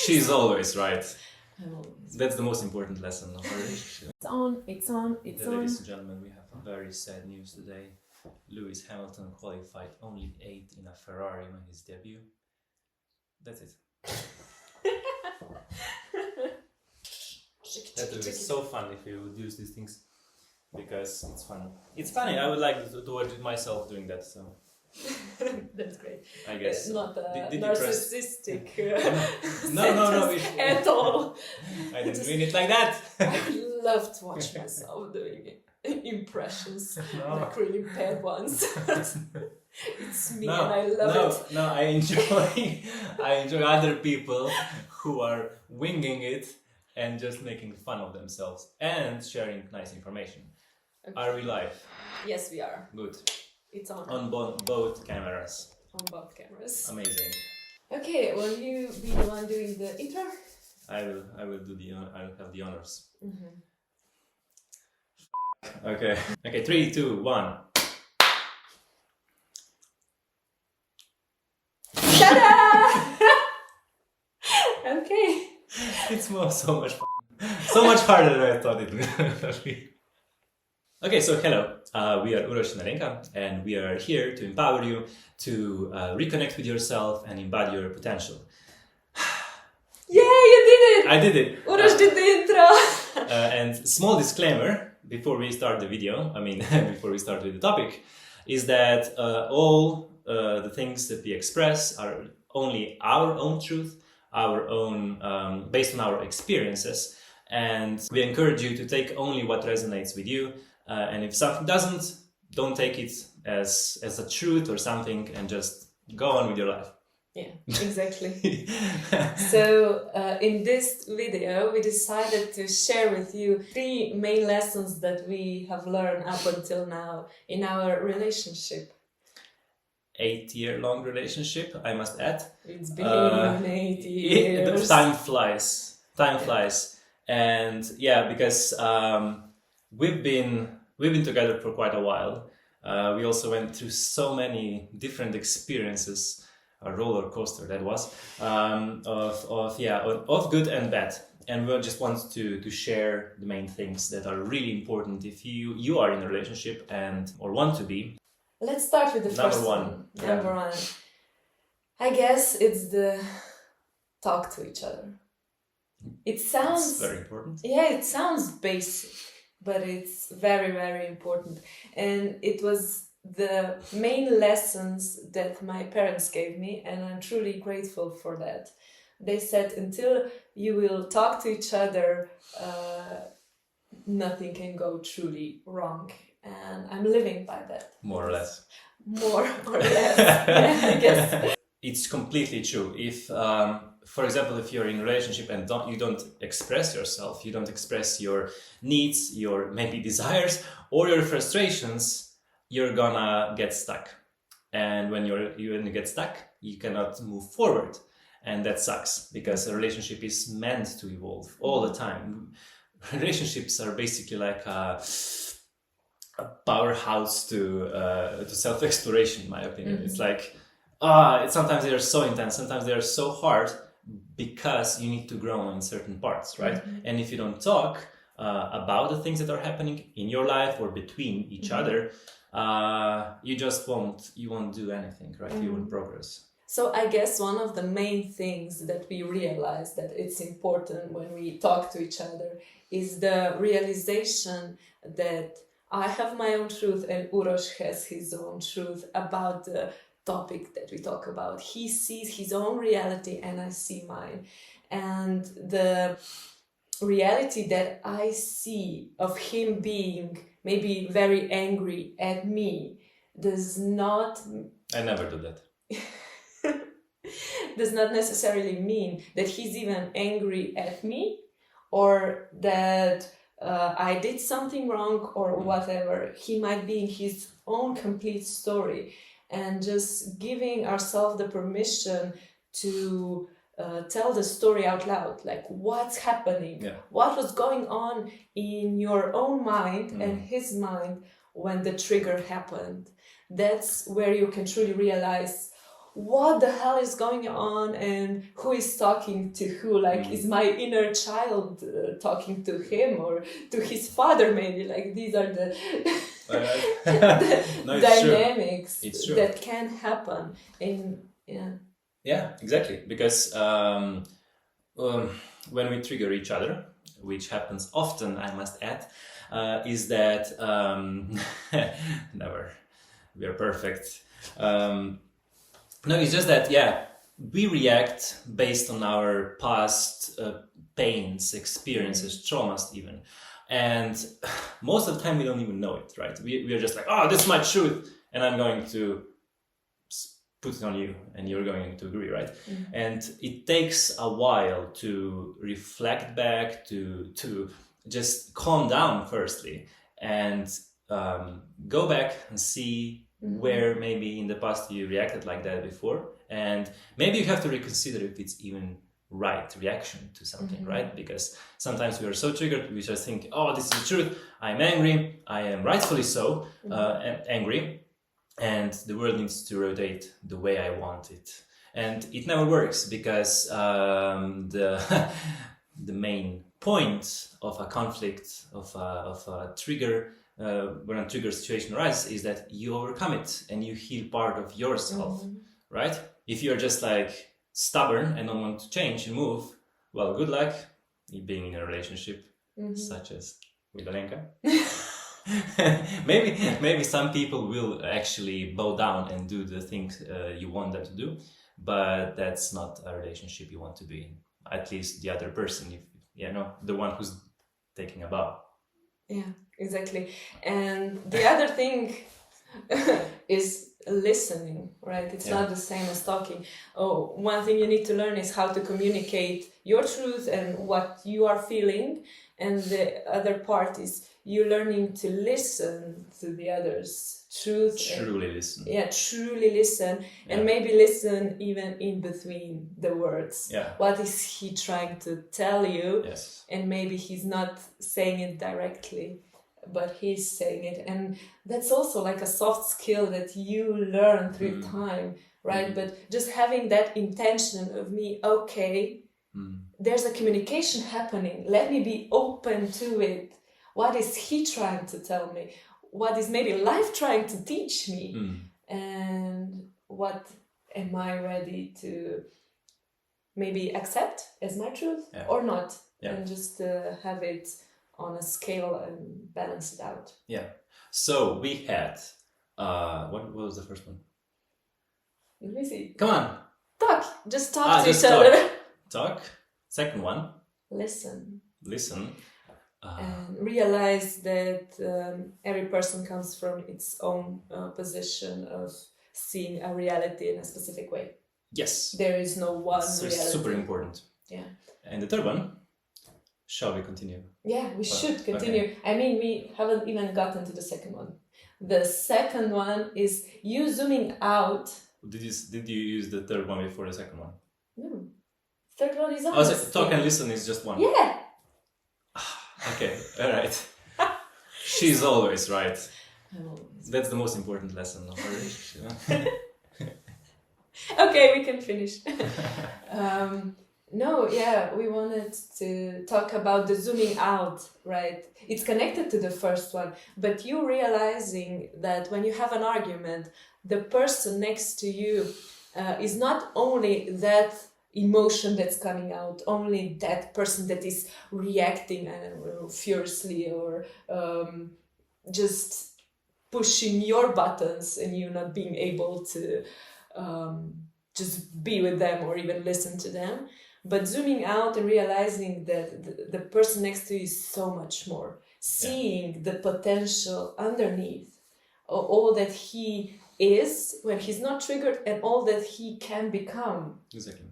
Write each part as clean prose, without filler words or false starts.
She's always right. I'm always That's the most important lesson of our relationship. It's on, it's on, it's on. Ladies and gentlemen, we have very sad news today. Lewis Hamilton qualified only 8th in a Ferrari on his debut. That's it. That would be so fun if you would use these things, because it's fun. It's funny. I would like to watch myself doing that. So That's great. I guess Not Did you narcissistic no, at all. I didn't mean it like that. I love to watch myself doing impressions, like really bad ones. It's me and I love it. No, I enjoy other people who are winging it and just making fun of themselves and sharing nice information. Okay. Are we live? Yes, we are. Good. It's on. On both cameras. On both cameras. Amazing. Okay, will you be the one doing the intro? I will do I will have the honors. Mm-hmm. Okay. 3, 2, 1. Ta-da! Okay. It's so much harder than I thought it would be. Okay, so hello. We are Uroš and Alenka, and we are here to empower you to reconnect with yourself and embody your potential. Yeah, you did it! I did it. Uroš did the intro. And small disclaimer before we start the video, before we start with the topic, is that all the things that we express are only our own truth, our own, based on our experiences, and we encourage you to take only what resonates with you, and if something doesn't, don't take it as a truth or something, and just go on with your life. Yeah, exactly. So in this video we decided to share with you 3 main lessons that we have learned up until now in our relationship. 8-year-long relationship, I must add. It's been 8 years. Time flies. And yeah, because we've been together for quite a while. We also went through so many different experiences, a roller coaster that was, of good and bad. And we just want to share the main things that are really important if you are in a relationship or want to be. Let's start with the first one. Number one. I guess it's the talk to each other. It sounds... That's very important. Yeah, it sounds basic, but it's very, very important. And it was the main lessons that my parents gave me, and I'm truly grateful for that. They said, until you will talk to each other, nothing can go truly wrong. And I'm living by that. More or less. More or less, yeah, I guess. It's completely true. If, for example, if you're in a relationship and you don't express yourself, you don't express your needs, your maybe desires, or your frustrations, you're gonna get stuck. And when you get stuck, you cannot move forward. And that sucks, because a relationship is meant to evolve all the time. Relationships are basically like a powerhouse to self-exploration, in my opinion. Mm-hmm. It's like, sometimes they are so intense, sometimes they are so hard, because you need to grow in certain parts, right? Mm-hmm. And if you don't talk about the things that are happening in your life or between each other, you won't do anything, right? You won't progress. So I guess one of the main things that we realize that it's important when we talk to each other is the realization that I have my own truth and Uroš has his own truth about the topic that we talk about. He sees his own reality and I see mine. And the reality that I see of him being maybe very angry at me does not... I never do that. does not necessarily mean that he's even angry at me or that I did something wrong or whatever. He might be in his own complete story, and just giving ourselves the permission to tell the story out loud, like what's happening, what was going on in your own mind and his mind when the trigger happened. That's where you can truly realize what the hell is going on and who is talking to who? Like, is my inner child talking to him or to his father maybe? Like, these are the, No, dynamics true. that can happen. And yeah, exactly. Because when we trigger each other, which happens often, I must add, is that never we are perfect. No, it's just that, we react based on our past pains, experiences, traumas even. And most of the time we don't even know it, right? We are just like, oh, this is my truth, and I'm going to put it on you, and you're going to agree, right? And it takes a while to reflect back, to just calm down firstly, and go back and see where maybe in the past you reacted like that before, and maybe you have to reconsider if it's even right reaction to something, right? Because sometimes we are so triggered, we just think, oh, this is the truth, I'm angry, I am rightfully so angry, and the world needs to rotate the way I want it. And it never works, because the main point of a conflict, of a trigger, when a trigger situation arises, is that you overcome it and you heal part of yourself, right? If you're just like stubborn and don't want to change and move, well, good luck being in a relationship such as with Alenka. maybe some people will actually bow down and do the things you want them to do, but that's not a relationship you want to be in. At least the other person, if the one who's taking a bow. Yeah, exactly. And the other thing is listening, right? It's not the same as talking. Oh, one thing you need to learn is how to communicate your truth and what you are feeling, and the other part is you learning to listen to the other's truth. Truly listen. Yeah, truly listen, and maybe listen even in between the words. Yeah. What is he trying to tell you? Yes. And maybe he's not saying it directly, but he's saying it. And that's also like a soft skill that you learn through time, right? But just having that intention of me, okay, there's a communication happening. Let me be open to it. What is he trying to tell me? What is maybe life trying to teach me? And what am I ready to maybe accept as my truth or not? And just have it on a scale and balance it out. Yeah. So we had, what was the first one? Let me see. Come on. Talk. Just talk to each talk. other. Talk. Second one. Listen. And realize that every person comes from its own position of seeing a reality in a specific way. Yes. There is no one reality. Super important. Yeah. And the third one, shall we continue? Yeah, we should continue. Okay. I mean, we haven't even gotten to the second one. The second one is you zooming out. Did you use the third one before the second one? No. Third one is honesty. Talk and listen is just one. Yeah. Okay, all right. She's always right. That's the most important lesson of our relationship. Okay, we can finish. We wanted to talk about the zooming out, right? It's connected to the first one, but you realizing that when you have an argument, the person next to you is not only that emotion that's coming out, only that person that is reacting furiously or just pushing your buttons and you not being able to just be with them or even listen to them. But zooming out and realizing that the person next to you is so much more, seeing the potential underneath, all that he is when he's not triggered and all that he can become. Exactly.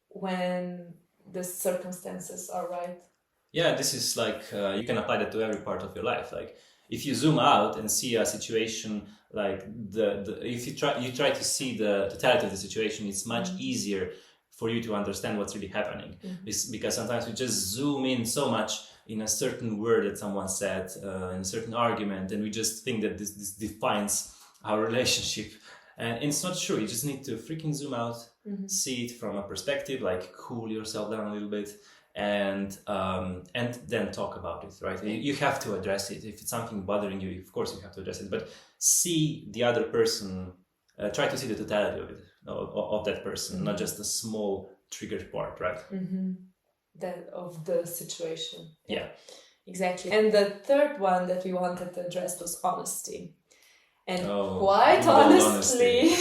When the circumstances are right. Yeah, this is like, you can apply that to every part of your life. Like, if you zoom out and see a situation, like if you try to see the totality of the situation, it's much easier for you to understand what's really happening. Because sometimes we just zoom in so much in a certain word that someone said, in a certain argument, and we just think that this defines our relationship. And it's not true. You just need to freaking zoom out, see it from a perspective, like cool yourself down a little bit, and then talk about it, right? You have to address it. If it's something bothering you, of course you have to address it, but see the other person, try to see the totality of it, of that person, not just a small triggered part, right? That of the situation. Yeah. Exactly. And the third one that we wanted to address was honesty. And quite honestly,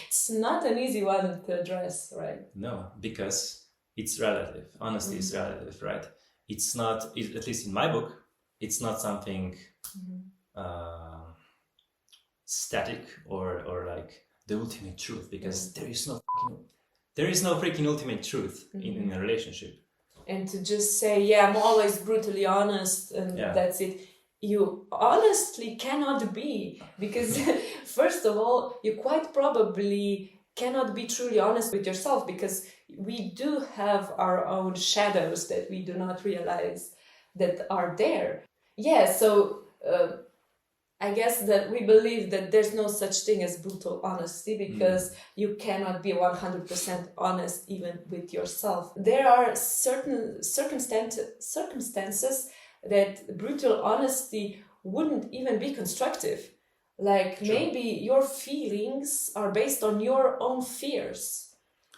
it's not an easy one to address, right? No, because it's relative. Honesty is relative, right? It's not, at least in my book, it's not something static or like the ultimate truth, because there is no freaking ultimate truth in a relationship. And to just say, yeah, I'm always brutally honest and that's it. You honestly cannot be, because first of all, you quite probably cannot be truly honest with yourself, because we do have our own shadows that we do not realize that are there. Yeah, so I guess that we believe that there's no such thing as brutal honesty, because you cannot be 100% honest even with yourself. There are certain circumstances that brutal honesty wouldn't even be constructive. Like maybe your feelings are based on your own fears,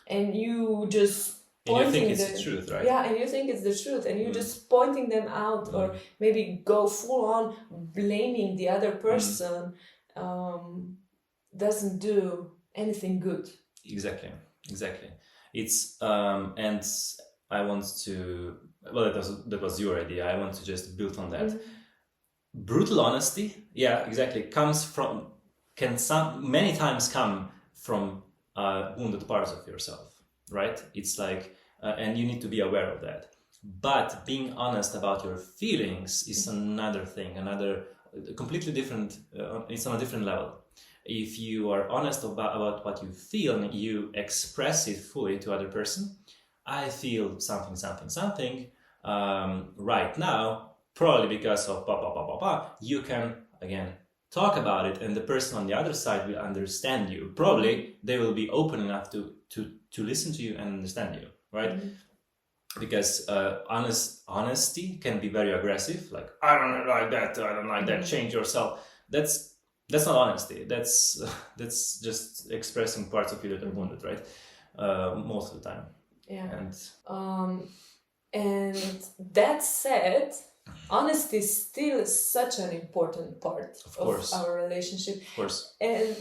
and you just you think it's the truth, right? Yeah, and you think it's the truth, and you're just pointing them out, or maybe go full on blaming the other person. Doesn't do anything good. Exactly. It's and I want to, well, that was your idea. I want to just build on that. Brutal honesty, yeah, exactly, many times come from wounded parts of yourself, right? It's like, and you need to be aware of that. But being honest about your feelings is another thing, another completely different, it's on a different level. If you are honest about what you feel and you express it fully to other person, I feel something right now, probably because of you can, again, talk about it, and the person on the other side will understand you. Probably they will be open enough to listen to you and understand you, right? Because honesty can be very aggressive, like, I don't like that, change yourself. That's not honesty. That's just expressing parts of you that are wounded, right? Most of the time. Yeah. And that said, honesty is still such an important part of our relationship. Of course. And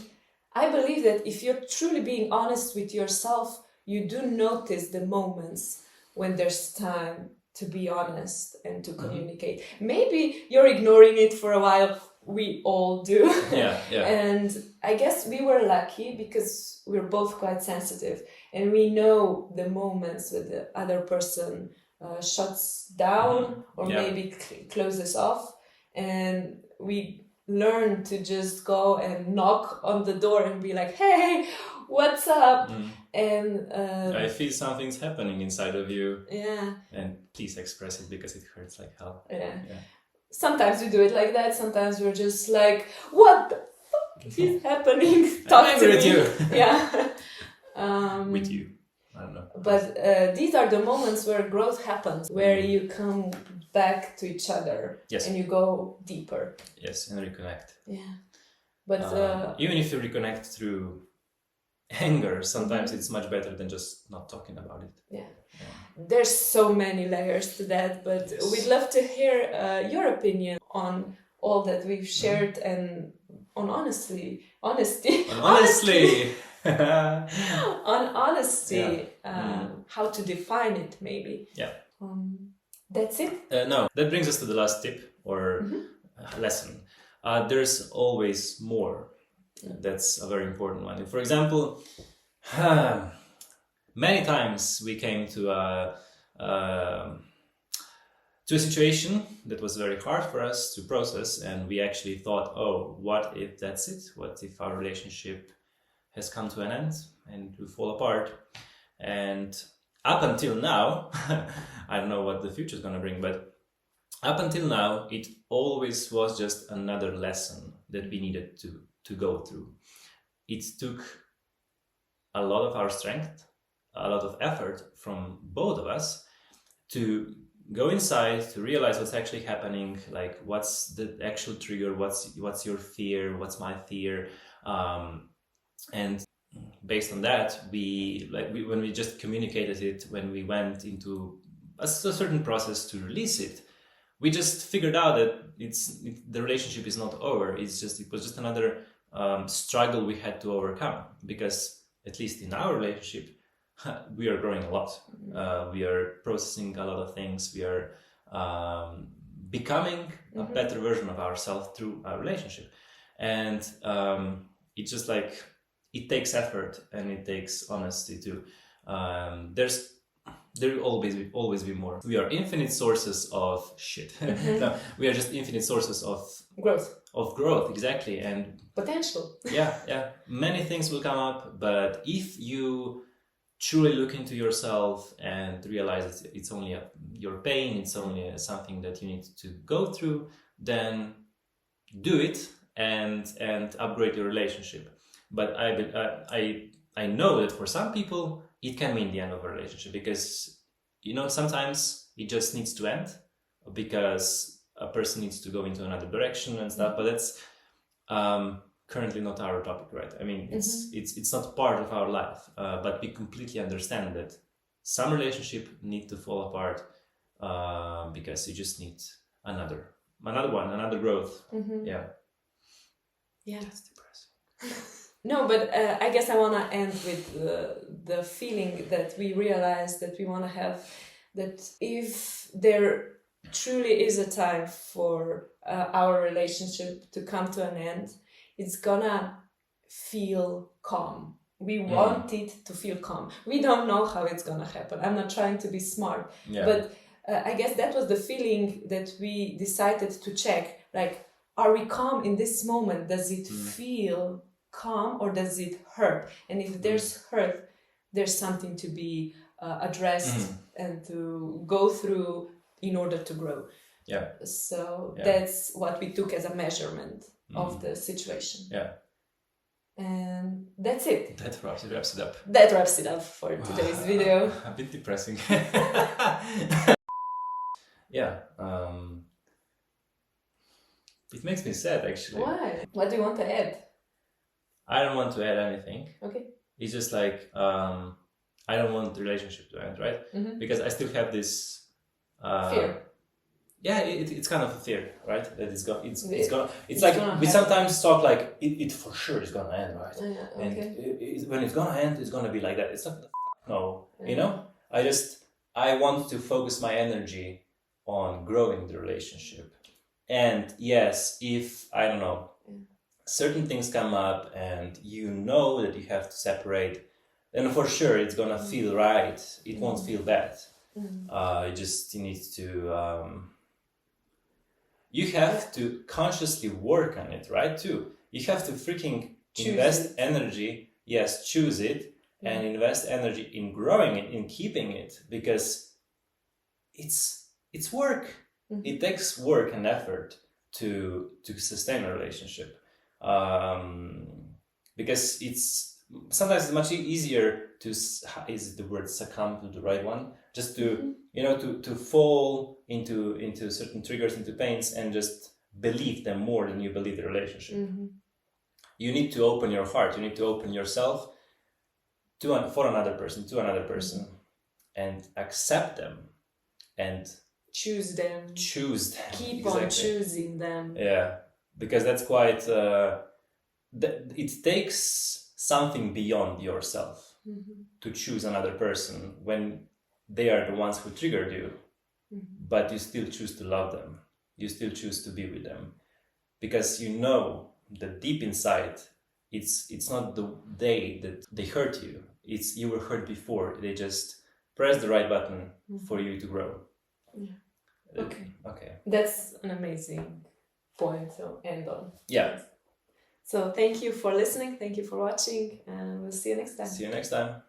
I believe that if you're truly being honest with yourself, you do notice the moments when there's time to be honest and to communicate. Maybe you're ignoring it for a while. We all do. Yeah. And I guess we were lucky because we're both quite sensitive, and we know the moments where the other person shuts down or maybe closes off, and we learn to just go and knock on the door and be like, hey, what's up? And I feel something's happening inside of you. Yeah. And please express it, because it hurts like hell. Yeah. Sometimes we do it like that. Sometimes we're just like, what the fuck is happening? Talk to me. With you. Yeah. With you. I don't know. But these are the moments where growth happens, where you come back to each other. Yes. And you go deeper. Yes, and reconnect. Yeah. But even if you reconnect through anger, sometimes it's much better than just not talking about it. Yeah. There's so many layers to that, but we'd love to hear your opinion on all that we've shared and on honesty. On honesty. How to define it, maybe. Yeah. That's it. No, that brings us to the last tip or lesson. There's always more. That's a very important one. For example, many times we came to a situation that was very hard for us to process, and we actually thought, oh, what if that's it? What if our relationship has come to an end and we fall apart? And up until now, I don't know what the future is going to bring, but up until now, it always was just another lesson that we needed to go through. it took a lot of our strength, a lot of effort from both of us to go inside, to realize what's actually happening, like what's the actual trigger, what's your fear, what's my fear, and based on that, when we just communicated it, when we went into a certain process to release it, we just figured out that the relationship is not over. It was just another struggle we had to overcome, because at least in our relationship, we are growing a lot. We are processing a lot of things. We are becoming a better version of ourselves through our relationship. And it's just like, it takes effort and it takes honesty too. There will always be more. We are infinite sources of shit. No, we are just infinite sources of growth, exactly. And potential. yeah. Many things will come up, but if you truly look into yourself and realize it's only your pain, it's only something that you need to go through, then do it and upgrade your relationship. But I know that for some people it can mean the end of a relationship, because sometimes it just needs to end because a person needs to go into another direction and stuff. But that's currently not our topic, right? I mean, it's not part of our life, but we completely understand that some relationship need to fall apart because you just need another growth. Yeah. That's depressing. No, but I guess I want to end with the feeling that we realize that we want to have, that if there truly is a time for our relationship to come to an end, it's gonna feel calm. We want it to feel calm. We don't know how it's gonna happen. I'm not trying to be smart, but I guess that was the feeling that we decided to check. Like, are we calm in this moment? Does it feel calm or does it hurt? And if there's hurt, there's something to be addressed and to go through in order to grow. So that's what we took as a measurement of the situation. And that's it. That wraps it up. That wraps it up for today's video. A bit depressing. It makes me sad, actually. Why? What do you want to add? I don't want to add anything. Okay. It's just like, I don't want the relationship to end, right? Because I still have this fear. Yeah, it's kind of a fear, right? That it's gonna. It's like we sometimes talk like it for sure is gonna end, right? Yeah, okay. And when it's gonna end, it's gonna be like that. It's not. No, I want to focus my energy on growing the relationship. And yes, if I don't know, certain things come up and you know that you have to separate, then for sure it's gonna feel right. It won't feel bad. You need to. You have to consciously work on it, right? Too. You have to freaking invest energy. Yes, choose it and invest energy in growing it, in keeping it, because it's work. It takes work and effort to sustain a relationship, because sometimes it's much easier to, is the word succumb to the right one? Just to to fall into certain triggers, into pains, and just believe them more than you believe the relationship. You need to open your heart. You need to open yourself for another person, and accept them, and choose them. Keep exactly. on choosing them. Yeah, because that's quite. It takes something beyond yourself to choose another person when they are the ones who triggered you, but you still choose to love them. You still choose to be with them, because you know that deep inside, it's not that they hurt you. It's you were hurt before. They just press the right button for you to grow. Okay. That's an amazing point to end on. Yeah. So thank you for listening. Thank you for watching, and we'll see you next time. See you next time.